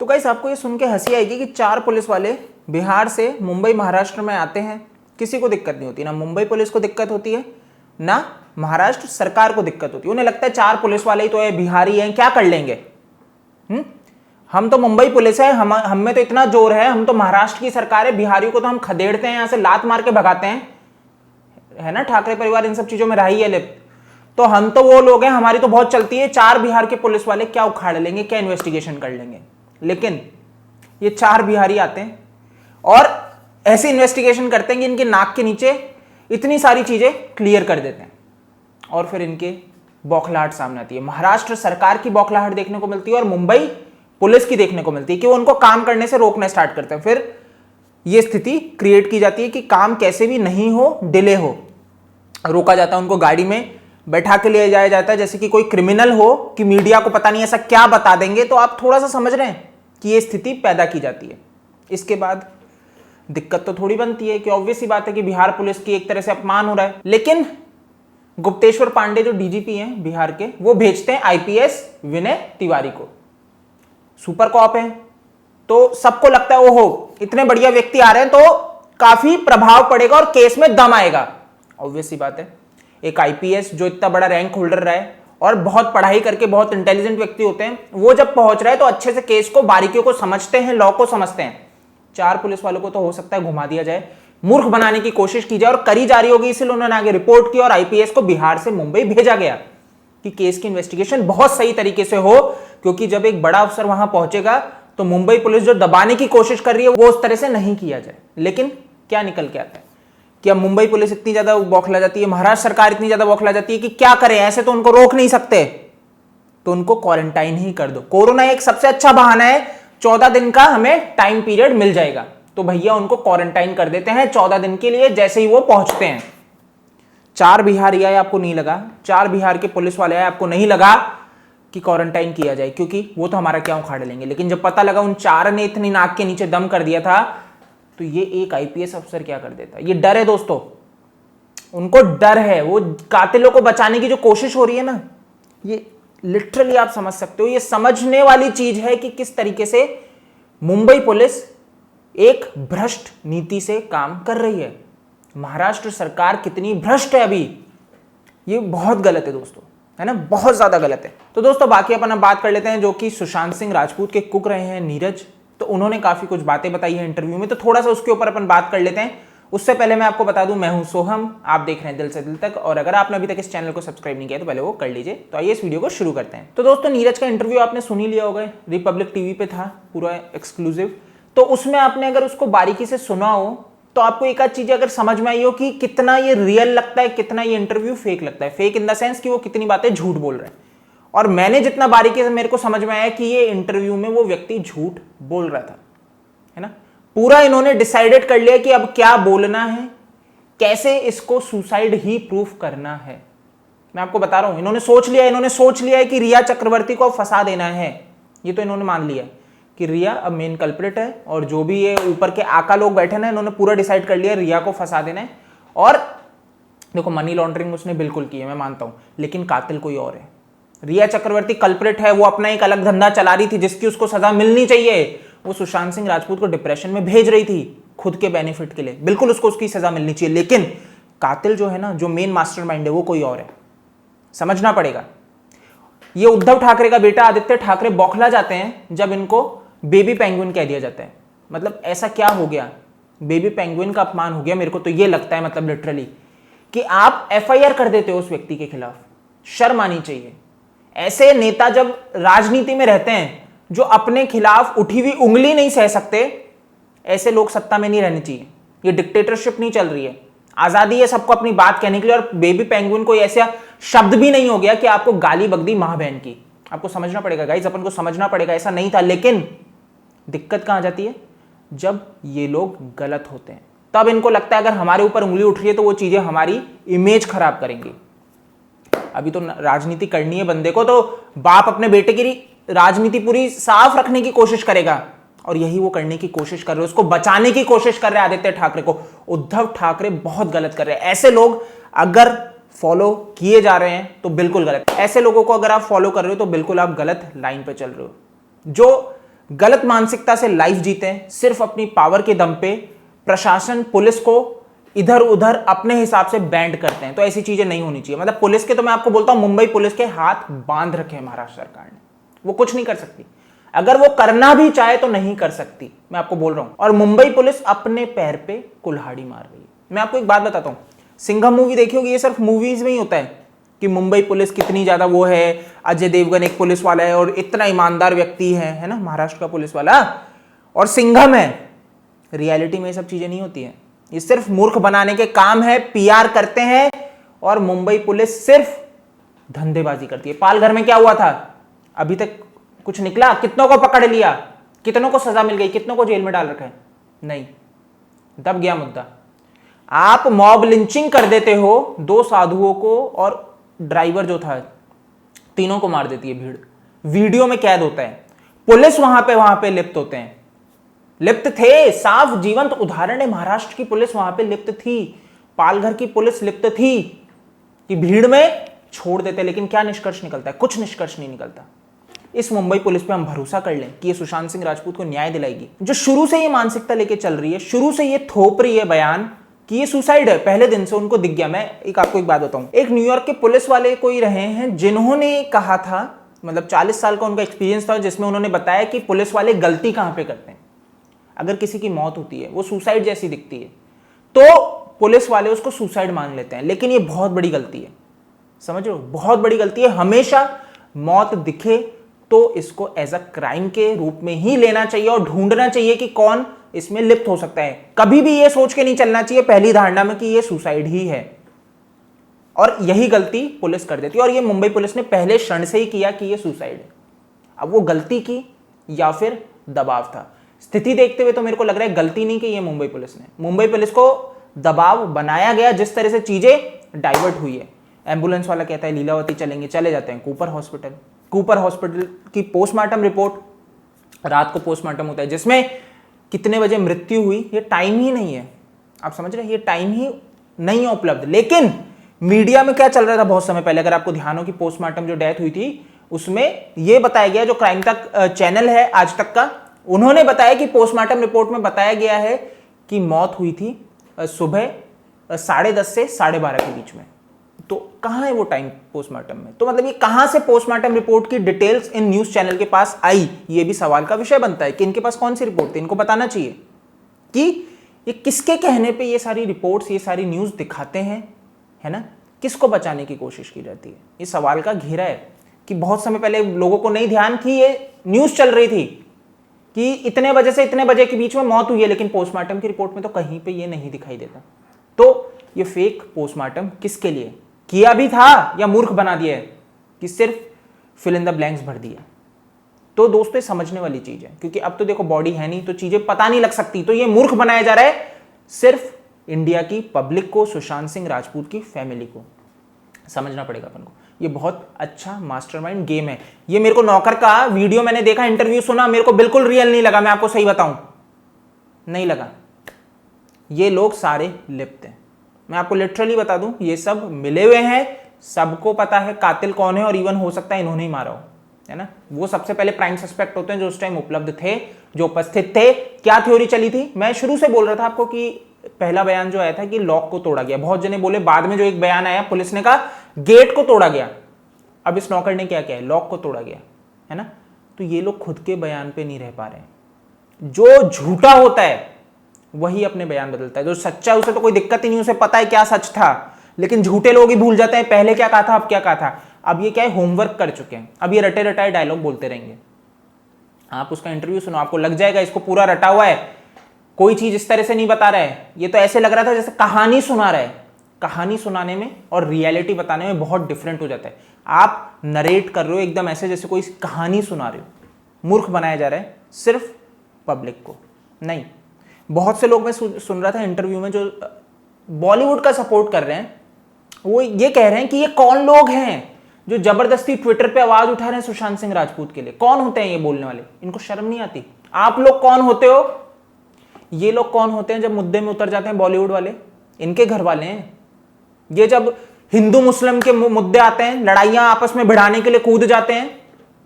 तो गाइस आपको ये सुन के हंसी आएगी कि 4 पुलिस वाले बिहार से मुंबई महाराष्ट्र में आते हैं, किसी को दिक्कत नहीं होती, ना मुंबई पुलिस को दिक्कत होती है ना महाराष्ट्र सरकार को दिक्कत होती है। उन्हें लगता है 4 पुलिस वाले ही तो है, बिहारी हैं, क्या कर लेंगे। हम तो मुंबई पुलिस है, हम में तो इतना जोर है, हम तो महाराष्ट्र की सरकार है, बिहारियों को तो हम खदेड़ते हैं, यहां से लात मार के भगाते हैं, है ना। ठाकरे परिवार इन सब चीजों में रही है लिप्त, तो हम तो वो लोग हैं, हमारी तो बहुत चलती है। 4 बिहार के पुलिस वाले क्या उखाड़ लेंगे, क्या इन्वेस्टिगेशन कर लेंगे। लेकिन ये 4 बिहारी आते हैं और ऐसी इन्वेस्टिगेशन करते हैं कि इनके नाक के नीचे इतनी सारी चीजें क्लियर कर देते हैं और फिर इनके बौखलाहट सामने आती है। महाराष्ट्र सरकार की बौखलाहट देखने को मिलती है और मुंबई पुलिस की देखने को मिलती है कि वो उनको काम करने से रोकना स्टार्ट करते हैं। फिर ये स्थिति क्रिएट की जाती है कि काम कैसे भी नहीं हो, डिले हो, रोका जाता है, उनको गाड़ी में बैठा के ले जाया जाता है जैसे कि कोई क्रिमिनल हो, कि मीडिया को पता नहीं ऐसा क्या बता देंगे। तो आप थोड़ा सा समझ रहे हैं कि ये स्थिति पैदा की जाती है। इसके बाद दिक्कत तो थोड़ी बनती है कि ऑब्वियस सी बात है कि बिहार पुलिस की एक तरह से अपमान हो रहा है। लेकिन गुप्तेश्वर पांडे जो डीजीपी हैं बिहार के, वो भेजते हैं आईपीएस विनय तिवारी को, सुपर कॉप है, तो सबको लगता है ओहो इतने बढ़िया व्यक्ति आ रहे हैं तो काफी प्रभाव पड़ेगा और केस में दम आएगा। ऑब्वियस सी बात है, एक आईपीएस जो इतना बड़ा रैंक होल्डर रहा है और बहुत पढ़ाई करके बहुत इंटेलिजेंट व्यक्ति होते हैं, वो जब पहुंच रहा है तो अच्छे से केस को, बारीकियों को समझते हैं, लॉ को समझते हैं। 4 पुलिस वालों को तो हो सकता है घुमा दिया जाए, मूर्ख बनाने की कोशिश की जाए और करी जा रही होगी, इसलिए उन्होंने आगे रिपोर्ट की और आईपीएस को बिहार से मुंबई भेजा गया कि केस की इन्वेस्टिगेशन बहुत सही तरीके से हो, क्योंकि जब एक बड़ा अफसर वहां पहुंचेगा तो मुंबई पुलिस जो दबाने की कोशिश कर रही है वो उस तरह से नहीं किया जाए। लेकिन क्या निकल के आता है कि अब मुंबई पुलिस इतनी ज्यादा बौखला जाती है, महाराष्ट्र सरकार इतनी ज्यादा बौखला जाती है कि क्या करें, ऐसे तो उनको रोक नहीं सकते, तो उनको क्वारंटाइन ही कर दो। कोरोना एक सबसे अच्छा बहाना है, 14 दिन का हमें टाइम पीरियड मिल जाएगा, तो भैया उनको क्वारंटाइन कर देते हैं 14 दिन के लिए जैसे ही वो पहुंचते हैं। 4 बिहारी आए, आपको नहीं लगा, 4 बिहार के पुलिस वाले आए, आपको नहीं लगा कि क्वारंटाइन किया जाए, क्योंकि वो तो हमारा क्या उखाड़ लेंगे। लेकिन जब पता लगा उन 4 ने इतनी नाक के नीचे दम कर दिया था, तो ये एक आईपीएस अफसर क्या कर देता। ये डर है दोस्तों, उनको डर है, वो कातिलों को बचाने की जो कोशिश हो रही है ना, ये लिटरली आप समझ सकते हो, ये समझने वाली चीज है कि किस तरीके से मुंबई पुलिस एक भ्रष्ट नीति से काम कर रही है। महाराष्ट्र सरकार कितनी भ्रष्ट है अभी, ये बहुत गलत है दोस्तों, है ना, बहुत ज्यादा गलत है। तो दोस्तों बाकी अपन अब बात कर लेते हैं जो कि सुशांत सिंह राजपूत के कुक रहे हैं नीरज, तो उन्होंने काफी कुछ बातें बताई है इंटरव्यू में, तो थोड़ा सा उसके ऊपर अपन बात कर लेते हैं। उससे पहले मैं आपको बता दूं, मैं हूं सोहम, आप देख रहे हैं दिल से दिल तक, और अगर आपने अभी तक इस चैनल को सब्सक्राइब नहीं किया तो पहले वो कर लीजिए। तो आइए इस वीडियो को शुरू करते हैं। तो दोस्तों नीरज का इंटरव्यू आपने सुन ही लिया होगा, रिपब्लिक टीवी पे था, पूरा एक्सक्लूसिव। तो उसमें आपने अगर उसको बारीकी से सुना हो तो आपको एक आध चीजें अगर समझ में आई हो कि कितना ये रियल लगता है, कितना ये इंटरव्यू फेक लगता है। फेक इन द सेंस कि वो कितनी बातें झूठ बोल रहे हैं, और मैंने जितना बारीकी से मेरे को समझ में आया कि ये इंटरव्यू में वो व्यक्ति झूठ बोल रहा था, है ना। पूरा इन्होंने डिसाइडेड कर लिया कि अब क्या बोलना है, कैसे इसको सुसाइड ही प्रूफ करना है। मैं आपको बता रहा हूं, इन्होंने सोच लिया है कि रिया चक्रवर्ती को फंसा देना है। ये तो इन्होंने मान लिया कि रिया अब मेन कल्प्रिट है, और जो भी ये ऊपर के आका लोग बैठे ना, इन्होंने पूरा डिसाइड कर लिया रिया को फंसा देना है। और देखो मनी लॉन्ड्रिंग उसने बिल्कुल की है, मैं मानता हूं, लेकिन कातिल कोई और है। रिया चक्रवर्ती कल्प्रिट है, वो अपना एक अलग धंधा चला रही थी जिसकी उसको सजा मिलनी चाहिए। वो सुशांत सिंह राजपूत को डिप्रेशन में भेज रही थी खुद के बेनिफिट के लिए, बिल्कुल उसको उसकी सजा मिलनी चाहिए। लेकिन कातिल जो है ना, जो मेन मास्टरमाइंड है, वो कोई और है, समझना पड़ेगा। ये उद्धव ठाकरे का बेटा आदित्य ठाकरे बौखला जाते हैं जब इनको बेबी पेंगुइन कह दिया जाता है। मतलब ऐसा क्या हो गया, बेबी पेंगुइन का अपमान हो गया। मेरे को तो ये लगता है, मतलब लिटरली, कि आप एफआईआर कर देते हो उस व्यक्ति के खिलाफ, शर्म आनी चाहिए। ऐसे नेता जब राजनीति में रहते हैं, जो अपने खिलाफ उठी हुई उंगली नहीं सह सकते, ऐसे लोग सत्ता में नहीं रहने चाहिए। ये डिक्टेटरशिप नहीं चल रही है, आजादी है सबको अपनी बात कहने के लिए। और बेबी पेंगुइन कोई ऐसा शब्द भी नहीं हो गया कि आपको गाली बकदी मां बहन की। आपको समझना पड़ेगा गाइस, अपन को समझना पड़ेगा, ऐसा नहीं था। लेकिन दिक्कत कहां जाती है, जब ये लोग गलत होते हैं, तब इनको लगता है अगर हमारे ऊपर उंगली उठ रही है तो वो चीजें हमारी इमेज खराब करेंगी। अभी तो राजनीति करनी है बंदे को, तो बाप अपने बेटे की राजनीति पूरी साफ रखने की कोशिश करेगा, और यही वो करने की कोशिश कर रहे हैं, उसको बचाने की कोशिश कर रहे हैं आदित्य ठाकरे को। उद्धव ठाकरे बहुत गलत कर रहे हैं। ऐसे लोग अगर फॉलो किए जा रहे हैं तो बिल्कुल गलत। ऐसे लोगों को अगर आप फॉलो कर रहे हो तो बिल्कुल आप गलत लाइन पे चल रहे हो। जो गलत मानसिकता से लाइफ जीते हैं, सिर्फ अपनी पावर के दम पे प्रशासन पुलिस को इधर उधर अपने हिसाब से बैंड करते हैं। तो ऐसी चीजें नहीं होनी चाहिए। मतलब पुलिस के, तो मैं आपको बोलता हूं, मुंबई पुलिस के हाथ बांध रखे हैं महाराष्ट्र सरकार ने, वो कुछ नहीं कर सकती। अगर वो करना भी चाहे तो नहीं कर सकती, मैं आपको बोल रहा हूं। और मुंबई पुलिस अपने पैर पे कुल्हाड़ी मार रही है। मैं आपको एक बात बताता हूं, सिंघम मूवी देखी होगी, ये सिर्फ मूवीज में ही होता है कि मुंबई पुलिस कितनी ज्यादा वो है, अजय देवगन एक पुलिस वाला है और इतना ईमानदार व्यक्ति है ना, महाराष्ट्र का पुलिस वाला, और सिंघम है। रियलिटी में ये सब चीजें नहीं होती है, ये सिर्फ मूर्ख बनाने के काम है, पीआर करते हैं। और मुंबई पुलिस सिर्फ धंधेबाजी करती है। पालघर में क्या हुआ था, अभी तक कुछ निकला? कितनों को पकड़ लिया, कितनों को सजा मिल गई, कितनों को जेल में डाल रखा है? नहीं, दब गया मुद्दा। आप मॉब लिंचिंग कर देते हो, 2 साधुओं को और ड्राइवर जो था, तीनों को मार देती है भीड़, वीडियो में कैद होता है। पुलिस वहां पे लिप्त होते हैं, लिप्त थे, साफ जीवंत उदाहरण है। महाराष्ट्र की पुलिस वहां पे लिप्त थी, पालघर की पुलिस लिप्त थी कि भीड़ में छोड़ देते। लेकिन क्या निष्कर्ष निकलता है? कुछ निष्कर्ष नहीं निकलता। इस मुंबई पुलिस पे हम भरोसा कर लें कि ये सुशांत सिंह राजपूत को न्याय दिलाएगी, जो शुरू से ये मानसिकता लेके चल रही है, शुरू से ये थोप रही है बयान कि ये सुसाइड है, पहले दिन से उनको दिख गया। मैं आपको एक बात बताऊं, एक न्यूयॉर्क के पुलिस वाले कोई रहे हैं जिन्होंने कहा था, मतलब 40 साल का उनका एक्सपीरियंस था, जिसमें उन्होंने बताया कि पुलिस वाले गलती कहां पे करते हैं। अगर किसी की मौत होती है, वो सुसाइड जैसी दिखती है, तो पुलिस वाले उसको सुसाइड मान लेते हैं। लेकिन ये बहुत बड़ी गलती है, समझ रहे हो, बहुत बड़ी गलती है। हमेशा मौत दिखे तो इसको एज अ क्राइम के रूप में ही लेना चाहिए और ढूंढना चाहिए कि कौन इसमें लिप्त हो सकता है। कभी भी ये सोच के नहीं चलना चाहिए पहली धारणा में कि ये सुसाइड ही है, और यही गलती पुलिस कर देती है। और ये मुंबई पुलिस ने पहले क्षण से ही किया कि ये सुसाइड है। अब वो गलती की या फिर दबाव था, स्थिति देखते हुए तो मेरे को लग रहा है गलती नहीं की ये मुंबई पुलिस ने, मुंबई पुलिस को दबाव बनाया गया, जिस तरह से चीजें डाइवर्ट हुई है। एम्बुलेंस वाला कहता है लीलावती चलेंगे, चले जाते हैं कूपर हॉस्पिटल। कूपर हॉस्पिटल की पोस्टमार्टम रिपोर्ट, रात को पोस्टमार्टम होता है जिसमें कितने बजे मृत्यु हुई ये टाइम ही नहीं है। आप समझ रहे हैं, ये टाइम ही नहीं है उपलब्ध। लेकिन मीडिया में क्या चल रहा था बहुत समय पहले, अगर आपको ध्यान हो, कि पोस्टमार्टम जो डेथ हुई थी उसमें यह बताया गया, जो क्राइम तक चैनल है आज तक का, उन्होंने बताया कि पोस्टमार्टम रिपोर्ट में बताया गया है कि मौत हुई थी सुबह 10:30 से 12:30 के बीच में। तो कहां है वो टाइम पोस्टमार्टम में? तो मतलब ये कहां से पोस्टमार्टम रिपोर्ट की डिटेल्स इन न्यूज चैनल के पास आई? ये भी सवाल का विषय बनता है कि इनके पास कौन सी रिपोर्ट थी। इनको बताना चाहिए कि ये किसके कहने पे ये सारी रिपोर्ट्स, ये सारी न्यूज दिखाते हैं, है ना, किसको बचाने की कोशिश की जाती है। ये सवाल का घेरा है कि बहुत समय पहले लोगों को नहीं ध्यान थी, ये न्यूज चल रही थी कि इतने बजे से इतने बजे के बीच में मौत हुई है, लेकिन पोस्टमार्टम की रिपोर्ट में तो कहीं पे ये नहीं दिखाई देता। तो ये फेक पोस्टमार्टम किसके लिए किया भी था या मूर्ख बना दिया है कि सिर्फ फिल इन द ब्लैंक्स भर दिया? तो दोस्तों ये समझने वाली चीज है, क्योंकि अब तो देखो बॉडी है नहीं तो चीजें पता नहीं लग सकती। तो ये मूर्ख बनाया जा रहा है सिर्फ इंडिया की पब्लिक को, सुशांत सिंह राजपूत की फैमिली को। समझना पड़ेगा अपन को, ये बहुत अच्छा मास्टरमाइंड गेम है। ये मेरे को नौकर का वीडियो मैंने देखा, इंटरव्यू सुना, मेरे को बिल्कुल रियल नहीं लगा, मैं आपको सही बताऊं, नहीं लगा। ये लोग सारे लिप्त हैं, मैं आपको लिटरली बता दूं, ये सब मिले हुए हैं, सबको पता है कातिल कौन है, और इवन हो सकता है इन्होंने ही मारा हो, है ना। वो सबसे पहले प्राइम सस्पेक्ट होते हैं जो उस टाइम उपलब्ध थे, जो उपस्थित थे। क्या थ्योरी चली थी, मैं शुरू से बोल रहा था आपको कि पहला बयान जो आया था कि लॉक को तोड़ा गया, बहुत जने बोले। बाद में जो एक बयान आया, पुलिस ने कहा गेट को तोड़ा गया। अब इस नौकर ने क्या किया, लॉक को तोड़ा गया, है ना। तो ये लोग खुद के बयान पे नहीं रह पा रहे। जो झूठा होता है वही अपने बयान बदलता है, जो सच्चा उसे तो कोई दिक्कत ही नहीं, उसे पता है क्या सच था। लेकिन झूठे लोग ही भूल जाते हैं पहले क्या कहा था, अब क्या कहा था। अब ये क्या है, होमवर्क कर चुके हैं, अब ये रटे रटाए डायलॉग बोलते रहेंगे। आप उसका इंटरव्यू सुनो, आपको लग जाएगा इसको पूरा रटा हुआ है, कोई चीज इस तरह से नहीं बता रहा है। ये तो ऐसे लग रहा था जैसे कहानी सुना रहा है। कहानी सुनाने में और रियलिटी बताने में बहुत डिफरेंट हो जाता है। आप नरेट कर रहे हो एकदम ऐसे जैसे कोई कहानी सुना रहे हो। मूर्ख बनाया जा रहा है सिर्फ पब्लिक को नहीं। बहुत से लोग, मैं सुन रहा था इंटरव्यू में, जो बॉलीवुड का सपोर्ट कर रहे हैं, वो ये कह रहे हैं कि ये कौन लोग हैं जो जबरदस्ती ट्विटर पे आवाज उठा रहे हैं सुशांत सिंह राजपूत के लिए। कौन होते हैं ये बोलने वाले? इनको शर्म नहीं आती? आप लोग कौन होते हो? ये लोग कौन होते हैं जब मुद्दे में उतर जाते हैं? बॉलीवुड वाले, इनके घर वाले हैं ये। जब हिंदू मुस्लिम के मुद्दे आते हैं, लड़ाइयां आपस में भिड़ाने के लिए कूद जाते हैं,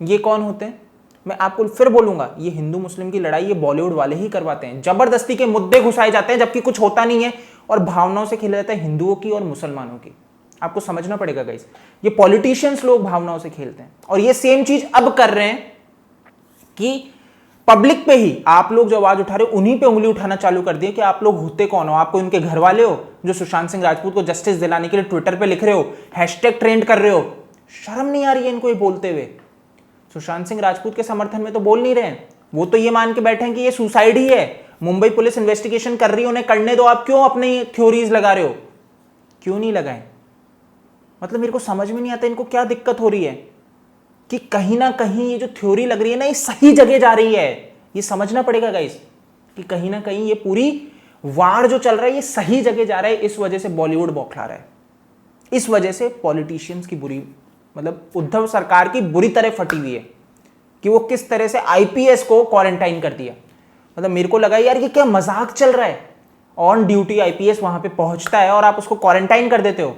ये कौन होते हैं? मैं आपको फिर बोलूंगा, ये हिंदू मुस्लिम की लड़ाई ये बॉलीवुड वाले ही करवाते हैं। जबरदस्ती के मुद्दे घुसाए जाते हैं जबकि कुछ होता नहीं है, और भावनाओं से खेला जाता है हिंदुओं की और मुसलमानों की। आपको समझना पड़ेगा गाइस, ये पॉलिटिशियंस लोग भावनाओं से खेलते हैं, और ये सेम चीज अब कर रहे हैं कि पब्लिक पे ही आप लोग जो आवाज उठा रहे हो उन्हीं पे उंगली उठाना चालू कर दिए कि आप लोग होते कौन हो, आपको इनके घर वाले हो जो सुशांत सिंह राजपूत को जस्टिस दिलाने के लिए ट्विटर पे लिख रहे हो, हैशटैग ट्रेंड कर रहे हो। शर्म नहीं आ रही है इनको ये बोलते हुए? सुशांत सिंह राजपूत के समर्थन में तो बोल नहीं रहे हैं, वो तो ये मान के बैठे हैं कि ये सुसाइड ही है, मुंबई पुलिस इन्वेस्टिगेशन कर रही है, उन्हें करने दो, आप क्यों अपनी थ्योरीज लगा रहे हो? क्यों नहीं लगाए? मतलब मेरे को समझ में नहीं आता इनको क्या दिक्कत हो रही है कि कहीं ना कहीं ये जो थ्योरी लग रही है ना, ये सही जगह जा रही है। ये समझना पड़ेगा गाइस कि कहीं ना कहीं ये पूरी वार जो चल रहा है ये सही जगह जा रहा है। इस वजह से बॉलीवुड बौखला रहा है, इस वजह से पॉलिटिशियंस की बुरी, मतलब उद्धव सरकार की बुरी तरह फटी हुई है कि वो किस तरह से आईपीएस को क्वारंटाइन कर दिया। मतलब मेरे को लगा यार ये क्या मजाक चल रहा है, ऑन ड्यूटी आईपीएस वहां पे पहुंचता है और आप उसको क्वारंटाइन कर देते हो।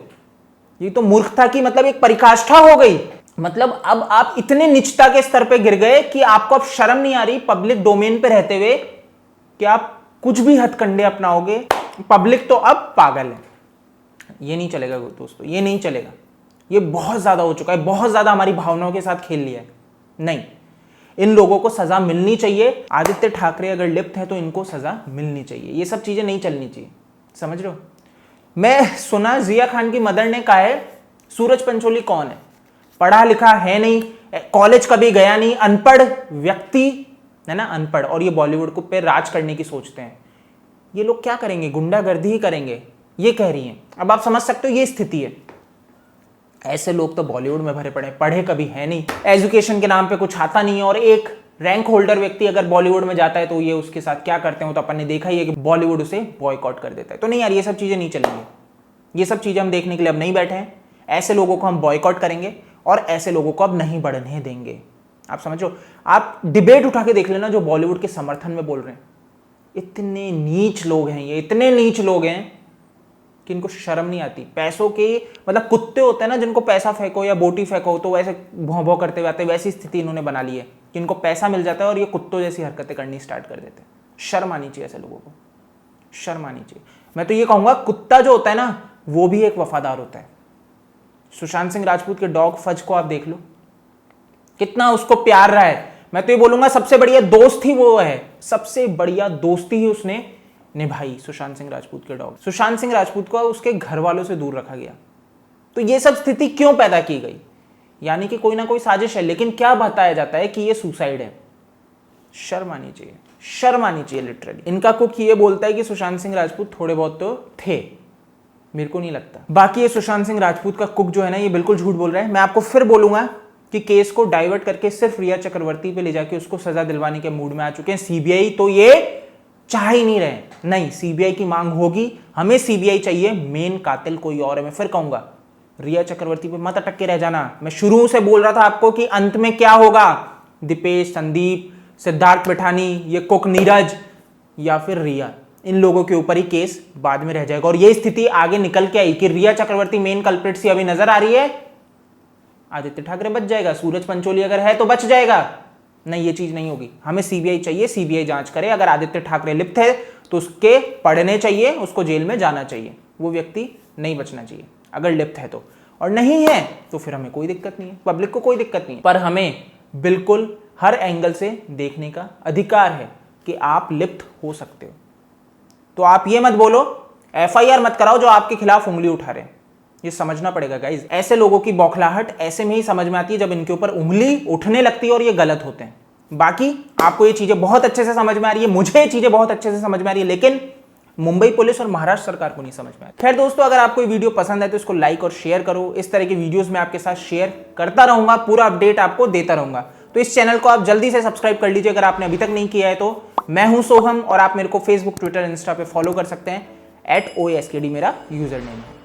ये तो मूर्खता की मतलब एक परिकाष्ठा हो गई। मतलब अब आप इतने नीचता के स्तर पे गिर गए कि आपको अब शर्म नहीं आ रही पब्लिक डोमेन पे रहते हुए कि आप कुछ भी हथकंडे अपनाओगे। पब्लिक तो अब पागल है। ये नहीं चलेगा दोस्तों, ये नहीं चलेगा, ये बहुत ज्यादा हो चुका है, बहुत ज्यादा हमारी भावनाओं के साथ खेल लिया है। नहीं, इन लोगों को सजा मिलनी चाहिए। आदित्य ठाकरे अगर लिप्त है तो इनको सजा मिलनी चाहिए, ये सब चीजें नहीं चलनी चाहिए, समझ रहे हो? मैं सुना जिया खान की मदर ने कहा है सूरज पंचोली कौन है, पढ़ा लिखा है नहीं, कॉलेज कभी गया नहीं, अनपढ़ व्यक्ति है ना, अनपढ़, और ये बॉलीवुड को पे राज करने की सोचते हैं। ये लोग क्या करेंगे? गुंडागर्दी ही करेंगे, ये कह रही हैं। अब आप समझ सकते हो ये स्थिति है। ऐसे लोग तो बॉलीवुड में भरे पड़े, पढ़े कभी है नहीं, एजुकेशन के नाम पे कुछ आता नहीं है, और एक रैंक होल्डर व्यक्ति अगर बॉलीवुड में जाता है तो ये उसके साथ क्या करते हैं तो अपन ने देखा ही है कि बॉलीवुड उसे बॉयकॉट कर देता है। तो नहीं यार, ये सब चीजें नहीं चलेंगी, ये सब चीजें हम देखने के लिए अब नहीं बैठे हैं। ऐसे लोगों को हम बॉयकॉट करेंगे और ऐसे लोगों को अब नहीं बढ़ने देंगे। आप समझो, आप डिबेट उठा के देख लेना जो बॉलीवुड के समर्थन में बोल रहे हैं, इतने नीच लोग हैं ये, इतने नीच लोग हैं कि इनको शर्म नहीं आती। पैसों के, मतलब कुत्ते होते हैं ना जिनको पैसा फेंको या बोटी फेंको तो वैसे भौं भौं करते हुए आते हैं, वैसी स्थिति इन्होंने बना ली है कि इनको पैसा मिल जाता है और ये कुत्तों जैसी हरकतें करनी स्टार्ट कर देते हैं। शर्म आनी चाहिए ऐसे लोगों को, शर्म आनी चाहिए। मैं तो ये कहूंगा कुत्ता जो होता है ना वो भी एक वफादार होता है। सुशांत सिंह राजपूत के डॉग फज को आप देख लो, कितना उसको प्यार रहा है। मैं तो ये बोलूंगा सबसे बढ़िया दोस्त ही वो है, सबसे बढ़िया दोस्ती ही उसने निभाई सुशांत सिंह राजपूत के डॉग। सुशांत सिंह राजपूत को उसके घर वालों से दूर रखा गया। तो ये सब स्थिति क्यों पैदा की गई? यानी कि कोई ना कोई साजिश है, लेकिन क्या बताया जाता है कि ये सुसाइड है। शर्म आनी चाहिए, शर्म आनी चाहिए लिटरली। इनका कुक ये बोलता है कि सुशांत सिंह राजपूत थोड़े बहुत तो थे, मेरे को नहीं लगता। बाकी ये सुशांत सिंह राजपूत का कुक जो है ना ये बिल्कुल झूठ बोल रहा है। मैं आपको फिर बोलूंगा कि केस को डाइवर्ट करके सिर्फ रिया चक्रवर्ती पे ले जाके उसको सजा दिलवाने के मूड में आ चुके हैं। सीबीआई तो ये चाह ही नहीं रहे। नहीं, सीबीआई की मांग होगी, हमें सीबीआई चाहिए, मेन कातिल कोई और है। मैं फिर कहूंगा रिया चक्रवर्ती पे मत अटक के रह जाना। मैं शुरू से बोल रहा था आपको कि अंत में क्या होगा, दीपेश, संदीप, सिद्धार्थ पिठानी, ये कुक नीरज या फिर रिया, इन लोगों के ऊपर ही केस बाद में रह जाएगा। और ये स्थिति आगे निकल के आई कि रिया चक्रवर्ती मेन कल्प्रिट सी अभी नजर आ रही है, आदित्य ठाकरे बच जाएगा, सूरज पंचोली अगर है तो बच जाएगा। नहीं, ये चीज नहीं होगी। हमें सीबीआई चाहिए, सीबीआई जांच करे। अगर आदित्य ठाकरे लिप्त है तो उसके पढ़ने चाहिए, उसको जेल में जाना चाहिए, वो व्यक्ति नहीं बचना चाहिए अगर लिप्त है तो। और नहीं है तो फिर हमें कोई दिक्कत नहीं है, पब्लिक को कोई दिक्कत नहीं है। पर हमें बिल्कुल हर एंगल से देखने का अधिकार है कि आप लिप्त हो सकते हो। तो आप ये मत बोलो, एफआईआर मत कराओ जो आपके खिलाफ उंगली उठा रहे हैं। ये समझना पड़ेगा गाइज। ऐसे लोगों की बौखलाहट ऐसे में ही समझ में आती है जब इनके ऊपर उंगली उठने लगती है और ये गलत होते हैं। बाकी आपको ये चीजें बहुत अच्छे से समझ में आ रही है, मुझे ये चीजें बहुत अच्छे से समझ में आ रही है, लेकिन मुंबई पुलिस और महाराष्ट्र सरकार को नहीं समझ में आती। खैर दोस्तों, अगर आपको ये वीडियो पसंद है तो इसको लाइक और शेयर करो। इस तरह की वीडियोस मैं आपके साथ शेयर करता रहूंगा, पूरा अपडेट आपको देता रहूंगा। तो इस चैनल को आप जल्दी से सब्सक्राइब कर लीजिए अगर आपने अभी तक नहीं किया है तो। मैं हूं सोहम और आप मेरे को फेसबुक, ट्विटर, इंस्टा पे फॉलो कर सकते हैं। @OASKD मेरा यूजर नेम है।